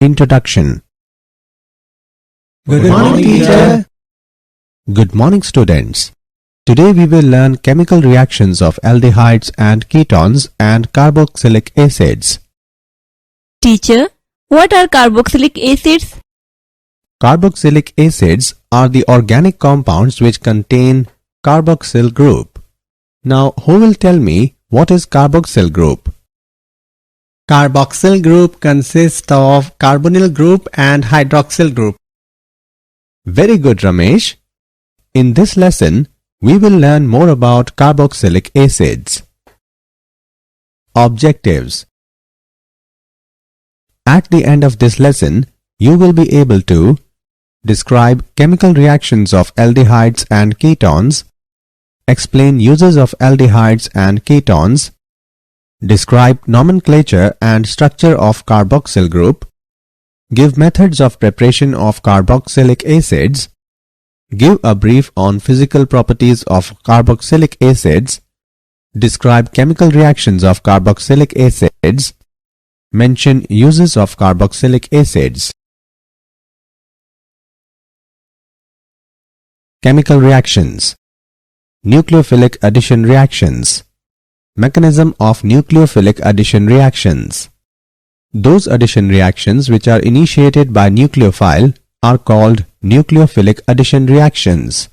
Introduction. Good morning, teacher. Good morning, students. Today we will learn chemical reactions of aldehydes and ketones and carboxylic acids. Teacher, what are carboxylic acids? Carboxylic acids are the organic compounds which contain carboxyl group. Now, who will tell me what is carboxyl group? Carboxyl group consists of carbonyl group and hydroxyl group. Very good, Ramesh. In this lesson, we will learn more about carboxylic acids. Objectives. At the end of this lesson, you will be able to describe chemical reactions of aldehydes and ketones, explain uses of aldehydes and ketones, describe nomenclature and structure of carboxyl group, give methods of preparation of carboxylic acids, give a brief on physical properties of carboxylic acids, describe chemical reactions of carboxylic acids, mention uses of carboxylic acids. Chemical reactions. Nucleophilic addition reactions. Mechanism of nucleophilic addition reactions. Those addition reactions which are initiated by nucleophile are called nucleophilic addition reactions.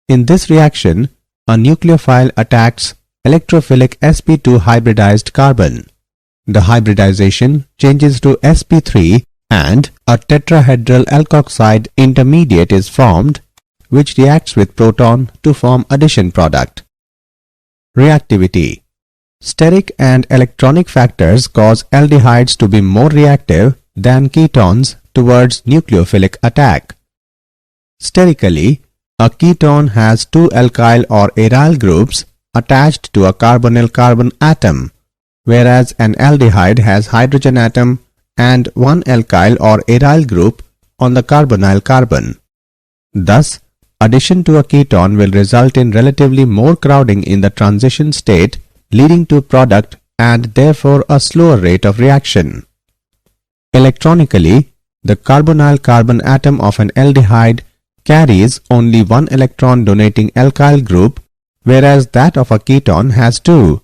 In this reaction, a nucleophile attacks electrophilic sp2 hybridized carbon. The hybridization changes to sp3 and a tetrahedral alkoxide intermediate is formed, which reacts with proton to form addition product. Reactivity. Steric and electronic factors cause aldehydes to be more reactive than ketones towards nucleophilic attack. Sterically, a ketone has two alkyl or aryl groups attached to a carbonyl carbon atom, whereas an aldehyde has hydrogen atom and one alkyl or aryl group on the carbonyl carbon. Thus, addition to a ketone will result in relatively more crowding in the transition state, leading to product and therefore a slower rate of reaction. Electronically, the carbonyl carbon atom of an aldehyde carries only one electron donating alkyl group, whereas that of a ketone has two.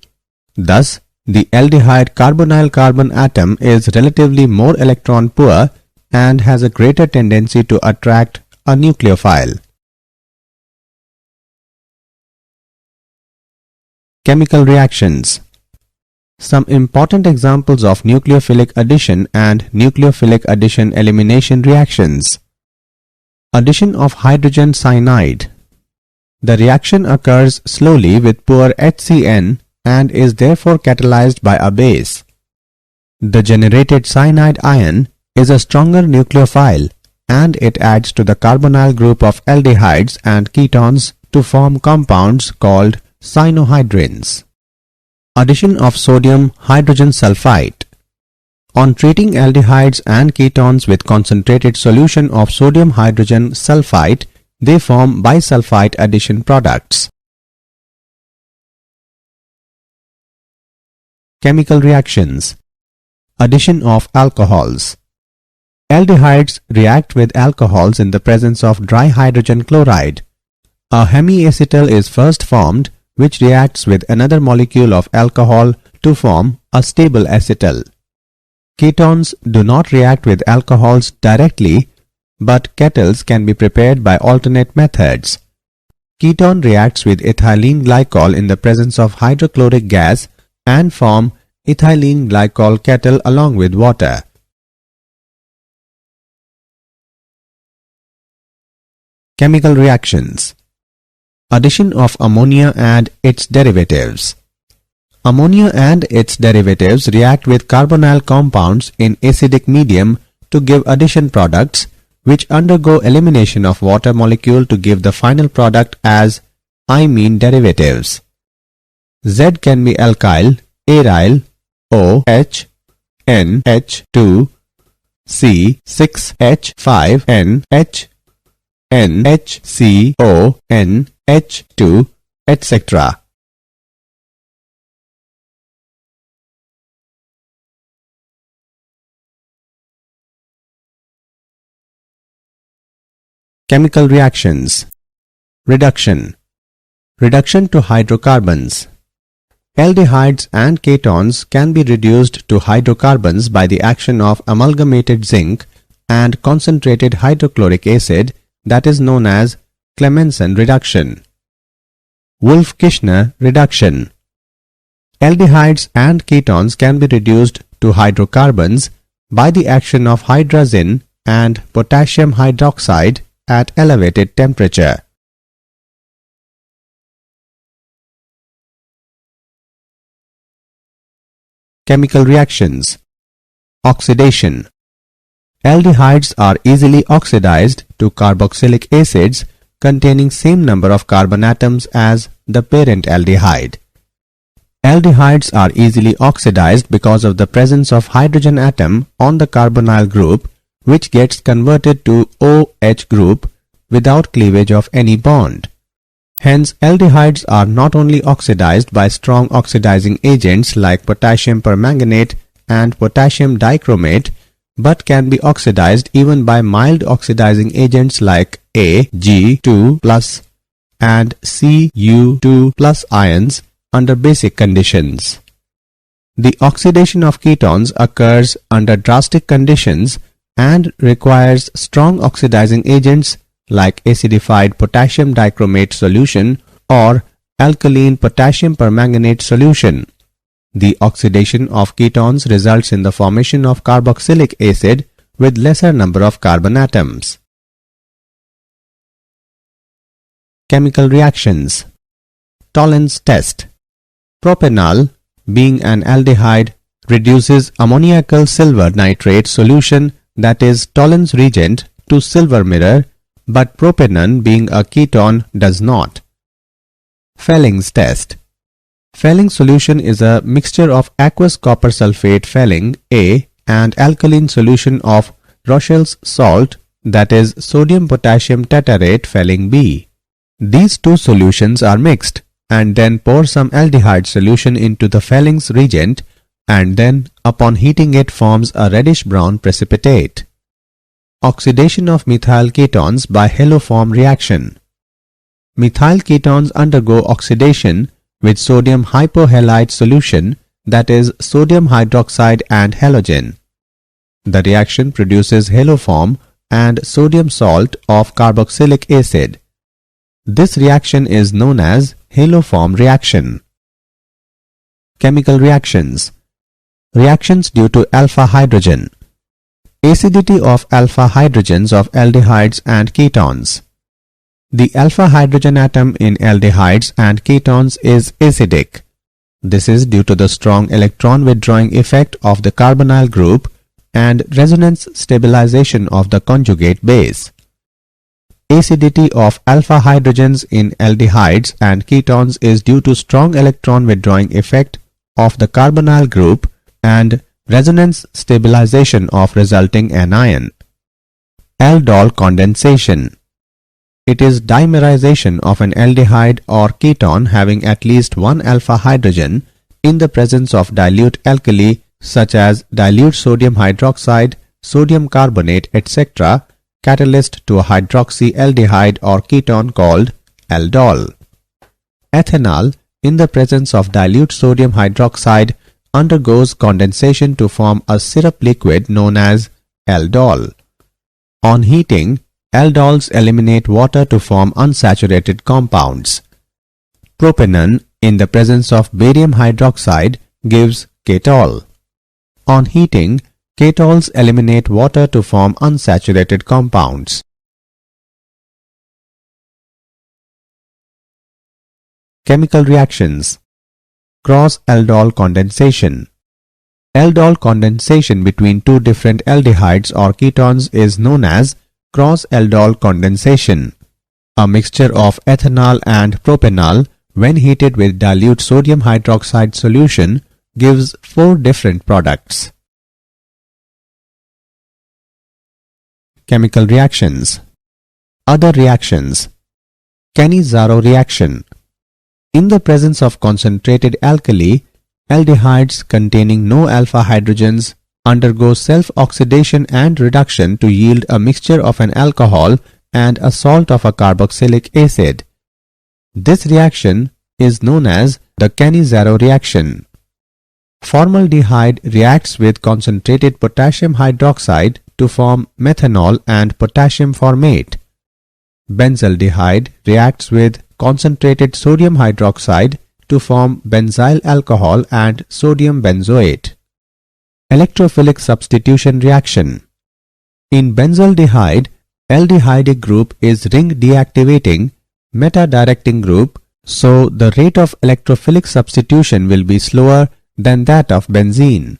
Thus, the aldehyde carbonyl carbon atom is relatively more electron poor and has a greater tendency to attract a nucleophile. Chemical reactions. Some important examples of nucleophilic addition and nucleophilic addition elimination reactions. Addition of hydrogen cyanide. The reaction occurs slowly with poor HCN and is therefore catalyzed by a base. The generated cyanide ion is a stronger nucleophile and it adds to the carbonyl group of aldehydes and ketones to form compounds called cyanohydrins. Addition of sodium hydrogen sulfite. On treating aldehydes and ketones with concentrated solution of sodium hydrogen sulfite, they form bisulfite addition products. Chemical reactions. Addition of alcohols. Aldehydes react with alcohols in the presence of dry hydrogen chloride. A hemiacetal is first formed, which reacts with another molecule of alcohol to form a stable acetal. Ketones do not react with alcohols directly, but kettles can be prepared by alternate methods. Ketone reacts with ethylene glycol in the presence of hydrochloric gas and form ethylene glycol kettle along with water. Chemical reactions. Addition of ammonia and its derivatives. Ammonia and its derivatives react with carbonyl compounds in acidic medium to give addition products, which undergo elimination of water molecule to give the final product as imine derivatives. Z can be alkyl, aryl, OH, NH2, C6H5NH, NHCO, H2, etc. Chemical reactions. Reduction. Reduction to hydrocarbons. Aldehydes and ketones can be reduced to hydrocarbons by the action of amalgamated zinc and concentrated hydrochloric acid, that is known as Clemmensen reduction. Wolff-Kishner reduction. Aldehydes and ketones can be reduced to hydrocarbons by the action of hydrazine and potassium hydroxide at elevated temperature. Chemical reactions. Oxidation. Aldehydes are easily oxidized to carboxylic acids containing same number of carbon atoms as the parent aldehyde. Aldehydes are easily oxidized because of the presence of hydrogen atom on the carbonyl group, which gets converted to OH group without cleavage of any bond. Hence, aldehydes are not only oxidized by strong oxidizing agents like potassium permanganate and potassium dichromate, but can be oxidized even by mild oxidizing agents like Ag2+ and Cu2+ ions under basic conditions. The oxidation of ketones occurs under drastic conditions and requires strong oxidizing agents like acidified potassium dichromate solution or alkaline potassium permanganate solution. The oxidation of ketones results in the formation of carboxylic acid with lesser number of carbon atoms. Chemical reactions. Tollens test. Propanol, being an aldehyde, reduces ammoniacal silver nitrate solution, that is Tollens reagent, to silver mirror, but propanone, being a ketone, does not. Felling's test. Felling solution is a mixture of aqueous copper sulfate Felling A and alkaline solution of Rochel's salt, that is sodium potassium tetarate Felling B. These two solutions are mixed and then pour some aldehyde solution into the Felling's reagent, and then upon heating it forms a reddish brown precipitate. Oxidation of methyl ketones by haloform reaction. Methyl ketones undergo oxidation with sodium hypohalide solution, that is sodium hydroxide and halogen. The reaction produces haloform and sodium salt of carboxylic acid. This reaction is known as haloform reaction. Chemical reactions. Reactions due to alpha hydrogen. Acidity of alpha hydrogens of aldehydes and ketones. The alpha hydrogen atom in aldehydes and ketones is acidic. This is due to the strong electron withdrawing effect of the carbonyl group and resonance stabilization of the conjugate base. Acidity of alpha hydrogens in aldehydes and ketones is due to strong electron withdrawing effect of the carbonyl group and resonance stabilization of resulting anion. Aldol condensation. It is dimerization of an aldehyde or ketone having at least one alpha hydrogen in the presence of dilute alkali such as dilute sodium hydroxide, sodium carbonate, etc., catalyst to a hydroxyaldehyde or ketone called aldol. Ethanol, in the presence of dilute sodium hydroxide, undergoes condensation to form a syrup liquid known as aldol. On heating, aldols eliminate water to form unsaturated compounds. Propanone, in the presence of barium hydroxide, gives ketol. On heating, ketols eliminate water to form unsaturated compounds. Chemical reactions. Cross-aldol condensation. Aldol condensation between two different aldehydes or ketones is known as cross-aldol condensation. A mixture of ethanol and propanol when heated with dilute sodium hydroxide solution gives 4 different products. Chemical reactions. Other reactions. Cannizzaro reaction. In the presence of concentrated alkali, aldehydes containing no alpha hydrogens undergo self-oxidation and reduction to yield a mixture of an alcohol and a salt of a carboxylic acid. This reaction is known as the Cannizzaro reaction. Formaldehyde reacts with concentrated potassium hydroxide to form methanol and potassium formate. Benzaldehyde reacts with concentrated sodium hydroxide to form benzyl alcohol and sodium benzoate. Electrophilic substitution reaction. In benzaldehyde, aldehydic group is ring deactivating meta-directing group, so the rate of electrophilic substitution will be slower than that of benzene.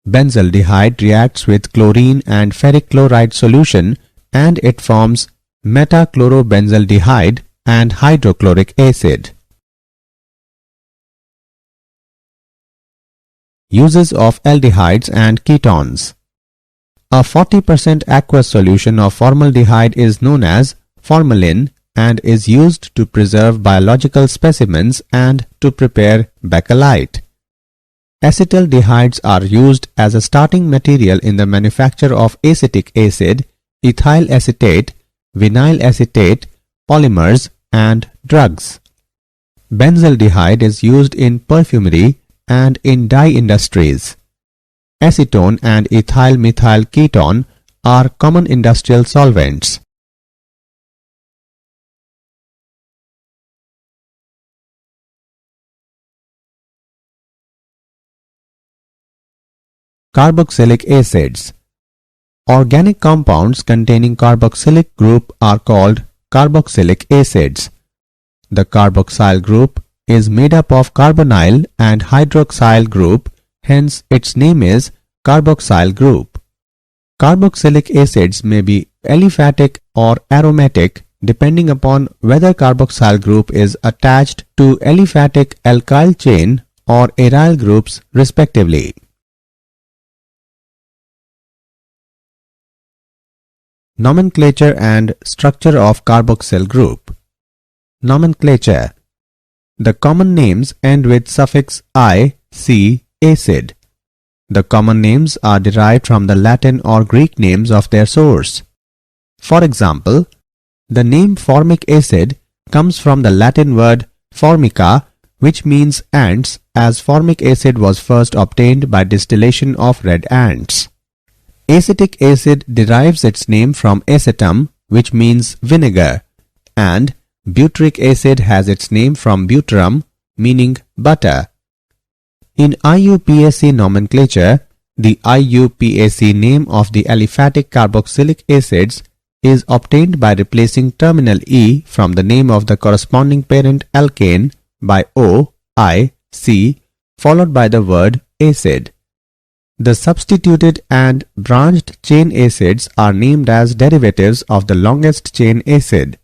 Benzaldehyde reacts with chlorine and ferric chloride solution and it forms metachlorobenzaldehyde and hydrochloric acid. Uses of aldehydes and ketones. A 40% aqueous solution of formaldehyde is known as formalin and is used to preserve biological specimens and to prepare bakelite. Acetaldehydes are used as a starting material in the manufacture of acetic acid, ethyl acetate, vinyl acetate, polymers, and drugs. Benzaldehyde is used in perfumery and in dye industries. Acetone and ethyl methyl ketone are common industrial solvents. Carboxylic acids. Organic compounds containing carboxylic group are called carboxylic acids. The carboxyl group is made up of carbonyl and hydroxyl group, hence its name is carboxyl group. Carboxylic acids may be aliphatic or aromatic depending upon whether carboxyl group is attached to aliphatic alkyl chain or aryl groups respectively. Nomenclature and structure of carboxyl group. Nomenclature. The common names end with suffix I, C, acid. The common names are derived from the Latin or Greek names of their source. For example, the name formic acid comes from the Latin word formica, which means ants, as formic acid was first obtained by distillation of red ants. Acetic acid derives its name from acetum, which means vinegar, and butyric acid has its name from butyrum, meaning butter. In IUPAC nomenclature, the IUPAC name of the aliphatic carboxylic acids is obtained by replacing terminal E from the name of the corresponding parent alkane by O, I, C, followed by the word acid. The substituted and branched chain acids are named as derivatives of the longest chain acid.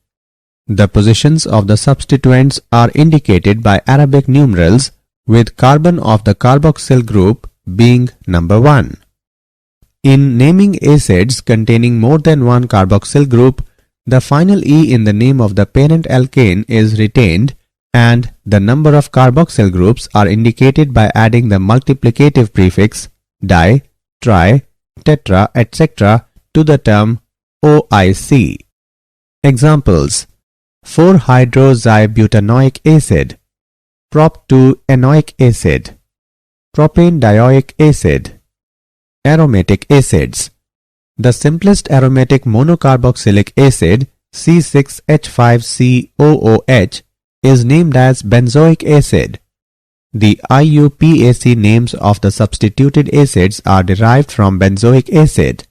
The positions of the substituents are indicated by Arabic numerals, with carbon of the carboxyl group being number 1. In naming acids containing more than one carboxyl group, the final E in the name of the parent alkane is retained and the number of carboxyl groups are indicated by adding the multiplicative prefix di, tri, tetra, etc. to the term OIC. Examples: 4-hydroxybutanoic acid, prop-2-enoic acid, propane-dioic acid. Aromatic acids. The simplest aromatic monocarboxylic acid, C6H5COOH, is named as benzoic acid. The IUPAC names of the substituted acids are derived from benzoic acid.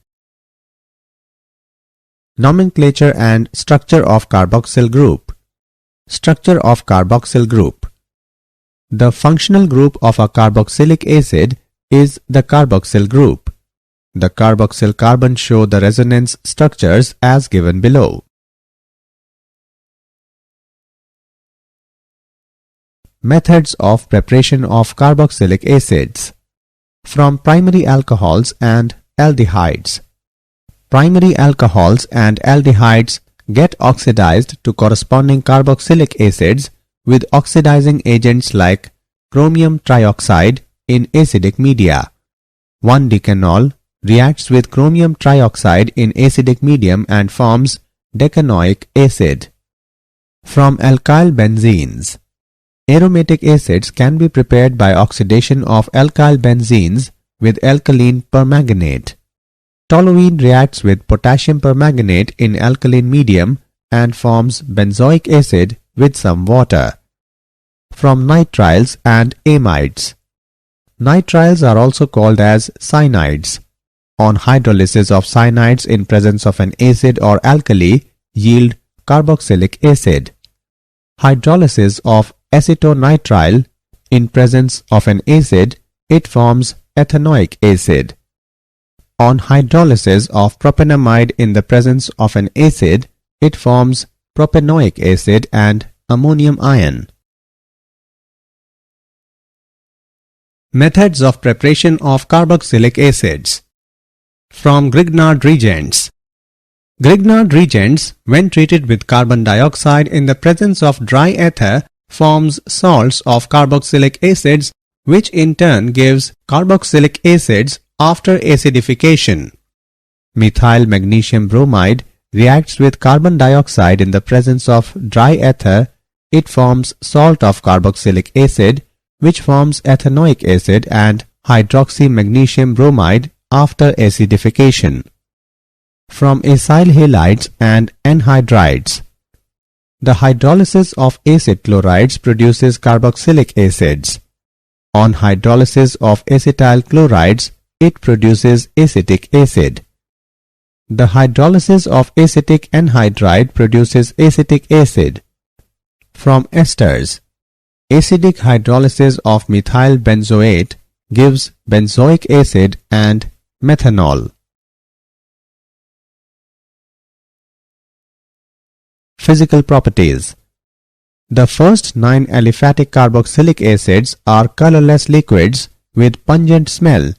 Nomenclature and structure of carboxyl group. Structure of carboxyl group. The functional group of a carboxylic acid is the carboxyl group. The carboxyl carbons show the resonance structures as given below. Methods of preparation of carboxylic acids. From primary alcohols and aldehydes. Primary alcohols and aldehydes get oxidized to corresponding carboxylic acids with oxidizing agents like chromium trioxide in acidic media. 1-decanol reacts with chromium trioxide in acidic medium and forms decanoic acid. From alkyl benzenes. Aromatic acids can be prepared by oxidation of alkyl benzenes with alkaline permanganate. Toluene reacts with potassium permanganate in alkaline medium and forms benzoic acid with some water. From nitriles and amides. Nitriles are also called as cyanides. On hydrolysis of cyanides in presence of an acid or alkali yield carboxylic acid. Hydrolysis of acetonitrile in presence of an acid, it forms ethanoic acid. On hydrolysis of propanamide in the presence of an acid, it forms propanoic acid and ammonium ion. Methods of preparation of carboxylic acids. From Grignard reagents. Grignard reagents, when treated with carbon dioxide in the presence of dry ether, forms salts of carboxylic acids, which in turn gives carboxylic acids after acidification. Methyl magnesium bromide reacts with carbon dioxide in the presence of dry ether. It forms salt of carboxylic acid, which forms ethanoic acid and hydroxy magnesium bromide after acidification. From acyl halides and anhydrides. The hydrolysis of acid chlorides produces carboxylic acids. On hydrolysis of acetyl chlorides, it produces acetic acid. The hydrolysis of acetic anhydride produces acetic acid. From esters. Acidic hydrolysis of methyl benzoate gives benzoic acid and methanol. Physical properties. The first 9 aliphatic carboxylic acids are colorless liquids with pungent smell,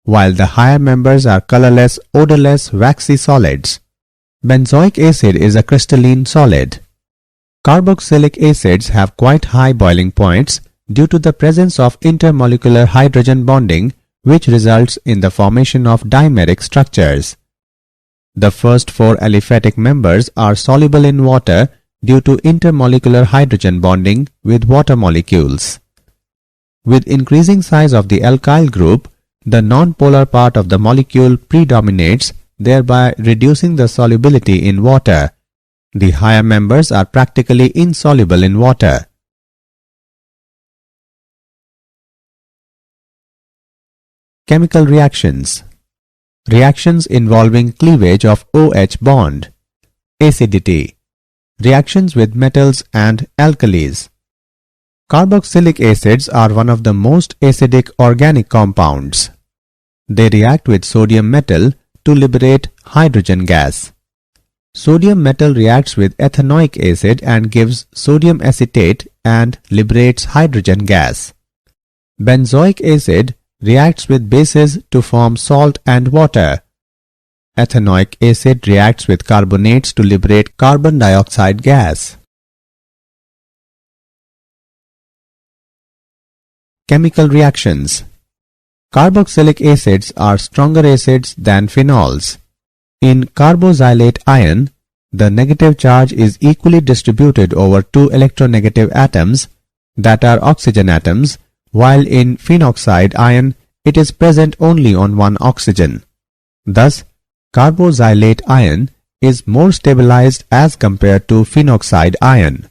while the higher members are colorless, odorless, waxy solids. Benzoic acid is a crystalline solid. Carboxylic acids have quite high boiling points due to the presence of intermolecular hydrogen bonding, which results in the formation of dimeric structures. The first 4 aliphatic members are soluble in water due to intermolecular hydrogen bonding with water molecules. With increasing size of the alkyl group, the non-polar part of the molecule predominates, thereby reducing the solubility in water. The higher members are practically insoluble in water. Chemical reactions. Reactions involving cleavage of OH bond. Acidity. Reactions with metals and alkalis. Carboxylic acids are one of the most acidic organic compounds. They react with sodium metal to liberate hydrogen gas. Sodium metal reacts with ethanoic acid and gives sodium acetate and liberates hydrogen gas. Benzoic acid reacts with bases to form salt and water. Ethanoic acid reacts with carbonates to liberate carbon dioxide gas. Chemical reactions. Carboxylic acids are stronger acids than phenols. In carboxylate ion, the negative charge is equally distributed over 2 electronegative atoms that are oxygen atoms, while in phenoxide ion it is present only on one oxygen. Thus, carboxylate ion is more stabilized as compared to phenoxide ion.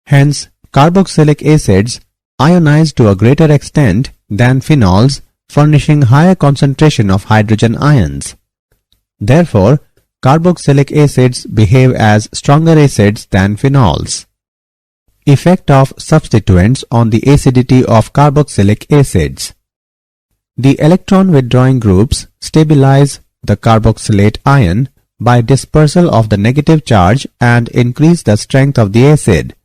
Hence, carboxylic acids ionize to a greater extent than phenols, furnishing higher concentration of hydrogen ions. Therefore, carboxylic acids behave as stronger acids than phenols. Effect of substituents on the acidity of carboxylic acids. The electron withdrawing groups stabilize the carboxylate ion by dispersal of the negative charge and increase the strength of the acid.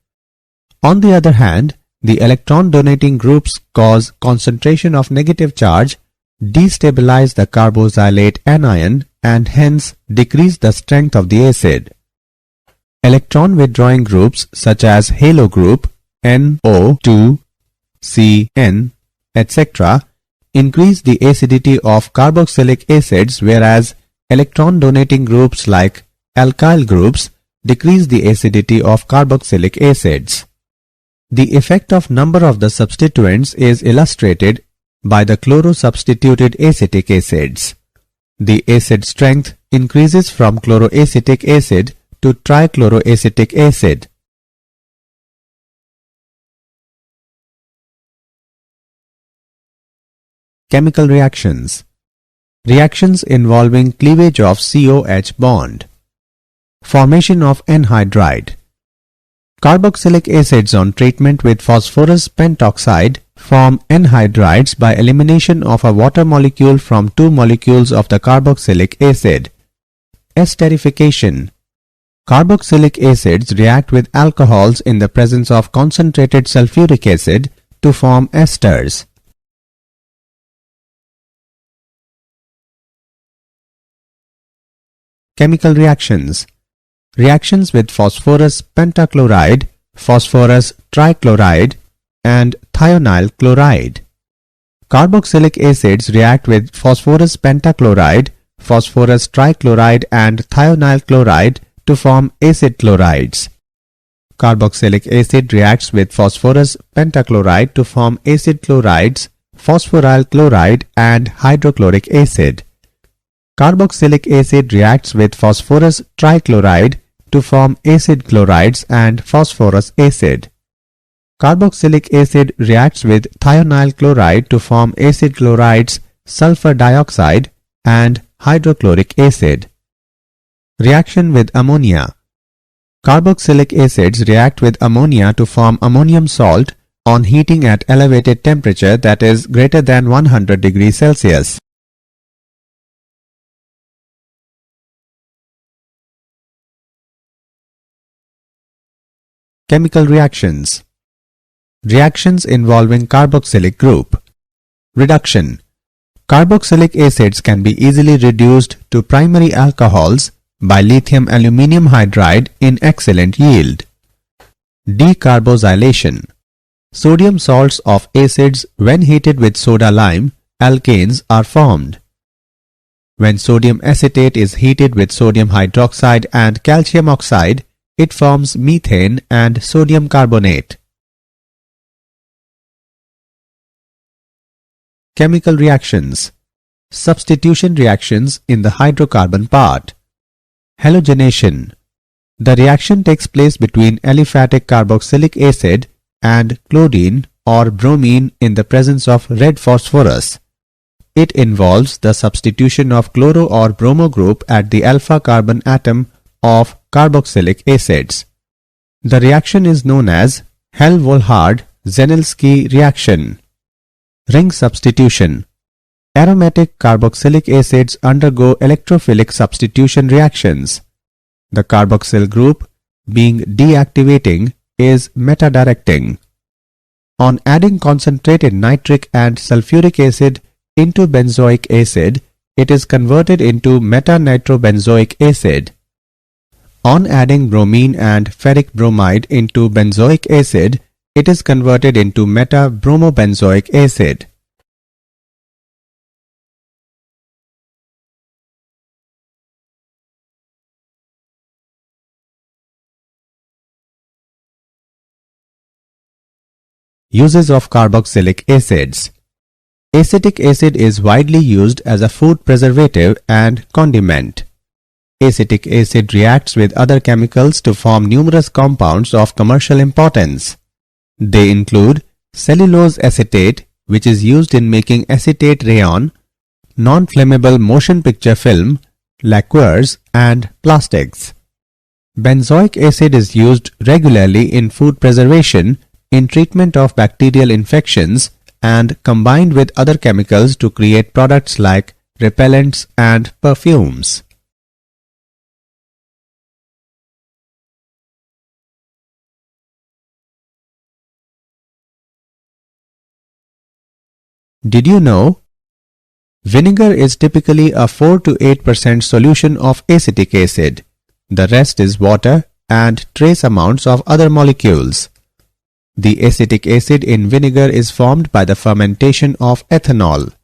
On the other hand, the electron donating groups cause concentration of negative charge, destabilize the carboxylate anion and hence decrease the strength of the acid. Electron withdrawing groups such as halo group NO2, CN, etc. increase the acidity of carboxylic acids, whereas electron donating groups like alkyl groups decrease the acidity of carboxylic acids. The effect of number of the substituents is illustrated by the chloro-substituted acetic acids. The acid strength increases from chloroacetic acid to trichloroacetic acid. Chemical reactions. Reactions involving cleavage of COH bond. Formation of anhydride. Carboxylic acids on treatment with phosphorus pentoxide form anhydrides by elimination of a water molecule from two molecules of the carboxylic acid. Esterification. Carboxylic acids react with alcohols in the presence of concentrated sulfuric acid to form esters. Chemical reactions. Reactions with phosphorus pentachloride, phosphorus trichloride, and thionyl chloride. Carboxylic acids react with phosphorus pentachloride, phosphorus trichloride, and thionyl chloride to form acid chlorides. Carboxylic acid reacts with phosphorus pentachloride to form acid chlorides, phosphoryl chloride, and hydrochloric acid. Carboxylic acid reacts with phosphorus trichloride to form acid chlorides and phosphorus acid. Carboxylic acid reacts with thionyl chloride to form acid chlorides, sulfur dioxide, and hydrochloric acid. Reaction with ammonia. Carboxylic acids react with ammonia to form ammonium salt on heating at elevated temperature, that is greater than 100 degrees Celsius. Chemical reactions. Reactions involving carboxylic group. Reduction. Carboxylic acids can be easily reduced to primary alcohols by lithium aluminium hydride in excellent yield. Decarboxylation. Sodium salts of acids when heated with soda lime, alkanes are formed. When sodium acetate is heated with sodium hydroxide and calcium oxide, it forms methane and sodium carbonate. Chemical reactions. Substitution reactions in the hydrocarbon part. Halogenation. The reaction takes place between aliphatic carboxylic acid and chlorine or bromine in the presence of red phosphorus. It involves the substitution of chloro or bromo group at the alpha carbon atom of carboxylic acids. The reaction is known as Hell-Volhard-Zennelsky reaction. Ring substitution. Aromatic carboxylic acids undergo electrophilic substitution reactions. The carboxyl group, being deactivating, is meta-directing. On adding concentrated nitric and sulfuric acid into benzoic acid, it is converted into meta-nitrobenzoic acid. On adding bromine and ferric bromide into benzoic acid, it is converted into meta-bromobenzoic acid. Uses of carboxylic acids. Acetic acid is widely used as a food preservative and condiment. Acetic acid reacts with other chemicals to form numerous compounds of commercial importance. They include cellulose acetate, which is used in making acetate rayon, non-flammable motion picture film, lacquers, and plastics. Benzoic acid is used regularly in food preservation, in treatment of bacterial infections, and combined with other chemicals to create products like repellents and perfumes. Did you know? Vinegar is typically a 4 to 8% solution of acetic acid. The rest is water and trace amounts of other molecules. The acetic acid in vinegar is formed by the fermentation of ethanol.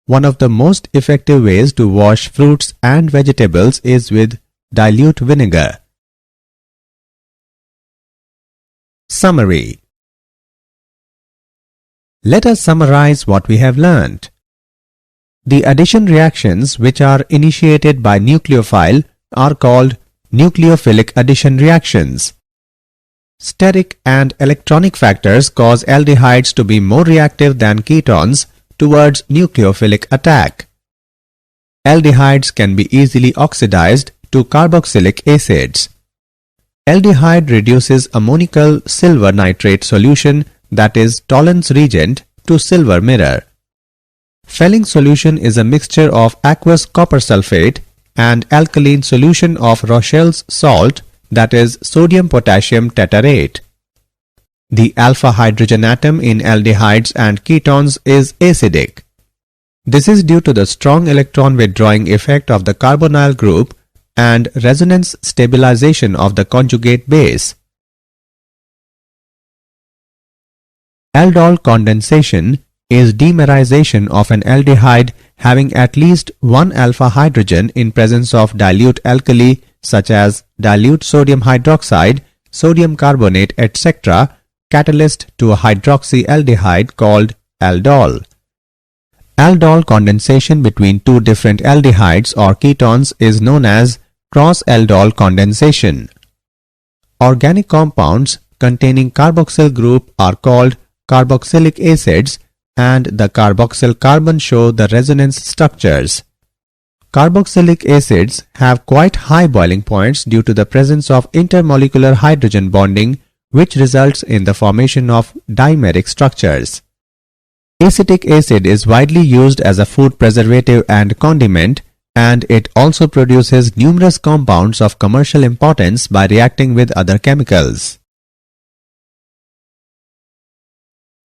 One of the most effective ways to wash fruits and vegetables is with dilute vinegar. Summary. Let us summarize what we have learned. The addition reactions which are initiated by nucleophile are called nucleophilic addition reactions. Steric and electronic factors cause aldehydes to be more reactive than ketones towards nucleophilic attack. Aldehydes can be easily oxidized to carboxylic acids. Aldehyde reduces ammoniacal silver nitrate solution, that is Tollens reagent, to silver mirror. Fehling solution is a mixture of aqueous copper sulfate and alkaline solution of Rochelle's salt, that is sodium-potassium tetarate. The alpha hydrogen atom in aldehydes and ketones is acidic. This is due to the strong electron withdrawing effect of the carbonyl group and resonance stabilization of the conjugate base. Aldol condensation is dimerization of an aldehyde having at least one alpha hydrogen in presence of dilute alkali such as dilute sodium hydroxide, sodium carbonate, etc., catalyst to a hydroxyaldehyde called aldol. Aldol condensation between two different aldehydes or ketones is known as cross-aldol condensation. Organic compounds containing carboxyl group are called carboxylic acids, and the carboxyl carbon show the resonance structures. Carboxylic acids have quite high boiling points due to the presence of intermolecular hydrogen bonding, which results in the formation of dimeric structures. Acetic acid is widely used as a food preservative and condiment, and it also produces numerous compounds of commercial importance by reacting with other chemicals.